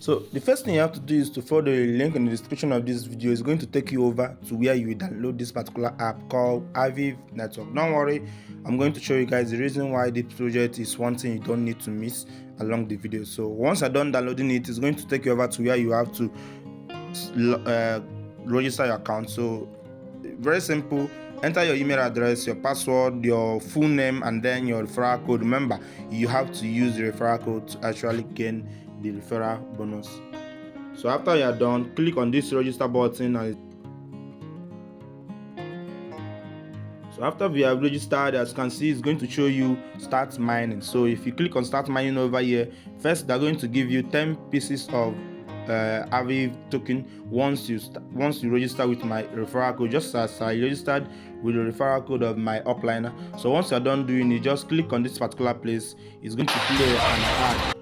So the first thing you have to do is to follow the link in the description of this video. Is going to take you over to where you download this particular app called Aviv Network. Don't worry, I'm going to show you guys the reason why this project is one thing you don't need to miss along the video. So once I'm done downloading it, it's going to take you over to where you have to register your account. So very simple. Enter your email address, your password, your full name, and then your referral code. Remember, you have to use the referral code to actually gain the referral bonus. So after you are done, click on this register button, and so after we have registered, as you can see, it's going to show you start mining. So if you click on start mining over here, first they're going to give you 10 pieces of Aviv token once you register with my referral code, just as I registered with the referral code of my upliner. So once you're done doing it, just click on this particular place. It's going to play an ad.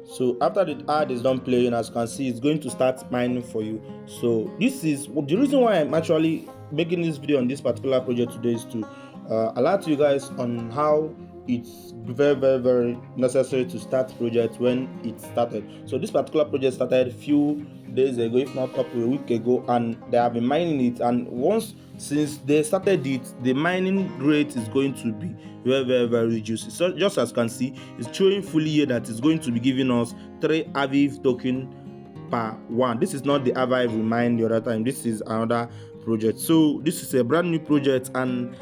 So after the ad is done playing, as you can see, it's going to start mining for you. So this is the reason why I'm actually making this video on this particular project today, is to alert you guys on how it's very necessary to start project when it started. So this particular project started a few days ago, if not up to a week ago, and they have been mining it. And since they started it, the mining rate is going to be very reduced. So just as you can see, it's showing fully here that it's going to be giving us 3 Aviv token per one. This is not the Aviv we mined the other time. This is another project. So this is a brand new project, and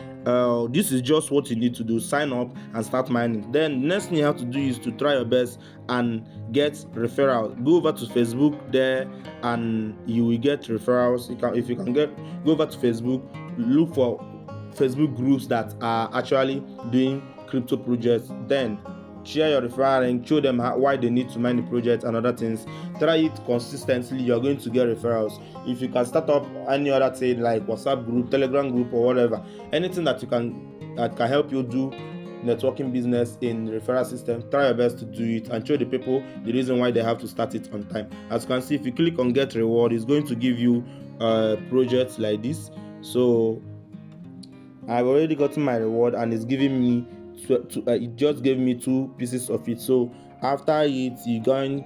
this is just what you need to do: sign up and start mining. Then the next thing you have to do is to try your best and get referrals. Go over to Facebook there and you will get referrals. If you can go over to Facebook, look for Facebook groups that are actually doing crypto projects, then share your referral and show them why they need to mine the project and other things. Try it consistently, you're going to get referrals. If you can start up any other thing like WhatsApp group, Telegram group, or whatever, anything that can help you do networking business in the referral system, try your best to do it and show the people the reason why they have to start it on time. As you can see, if you click on get reward, it's going to give you projects like this. So I've already gotten my reward, and it's giving me it just gave me 2 pieces of it. So after it, you can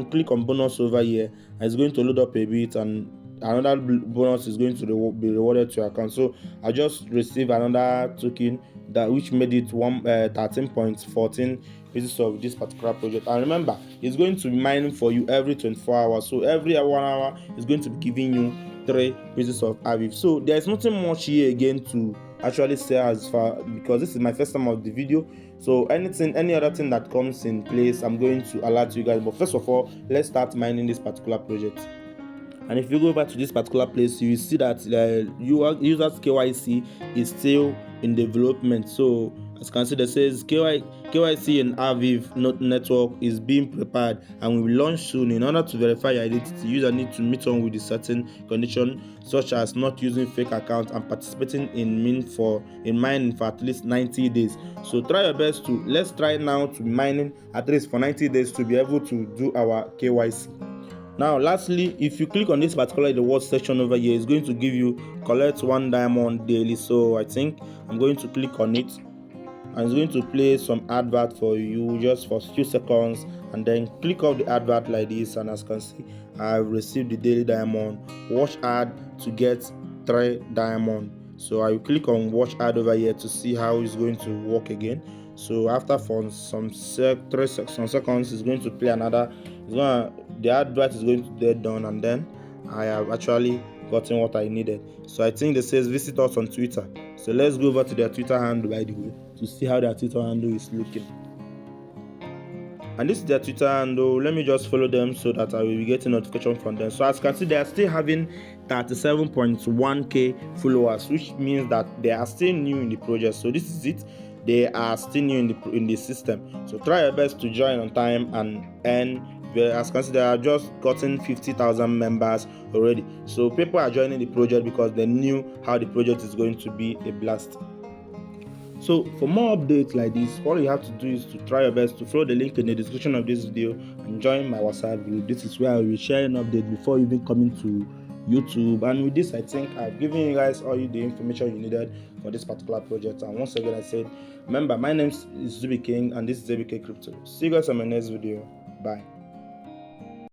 click on bonus over here, and it's going to load up a bit, and another bonus is going to be rewarded to your account. So I just received another token which made it 13.14 pieces of this particular project. And remember, it's going to be mining for you every 24 hours. So every 1 hour is going to be giving you 3 pieces of Aviv. So there's nothing much here again to actually say as far, because this is my first time of the video. So any other thing that comes in place, I'm going to alert you guys. But first of all, let's start mining this particular project. And if you go back to this particular place, you will see that users KYC is still in development. So as you can see, that says KYC in Aviv Network is being prepared and will launch soon. In order to verify your identity, user need to meet on with a certain condition, such as not using fake accounts and participating in mining for at least 90 days. So try your best let's try now to be mining at least for 90 days to be able to do our KYC. Now lastly, if you click on this particular reward section over here, it's going to give you collect 1 diamond daily. So I think I'm going to click on it, and it's going to play some advert for you just for a few seconds, and then click off the advert like this. And as you can see, I've received the daily diamond. Watch ad to get 3 diamond. So I will click on watch ad over here to see how it's going to work again. So after for some seconds, it's going to play another. The advert is going to get done, and then I have actually gotten what I needed. So I think they says visit us on Twitter. So let's go over to their Twitter handle, by the way, to see how their Twitter handle is looking. And this is their Twitter handle. Let me just follow them so that I will be getting notification from them. So as you can see, they are still having 37.1k followers, which means that they are still new in the project. So this is it. They are still new in the system. So try your best to join on time and earn. As you can see, they have just gotten 50,000 members already. So people are joining the project because they knew how the project is going to be a blast. So for more updates like this, all you have to do is to try your best to follow the link in the description of this video and join my WhatsApp group. This is where I will share an update before even coming to YouTube. And with this, I think I've given you guys all the information you needed for this particular project. And once again, I said, remember, my name is Zubi King, and this is ZBK Crypto. See you guys on my next video. Bye.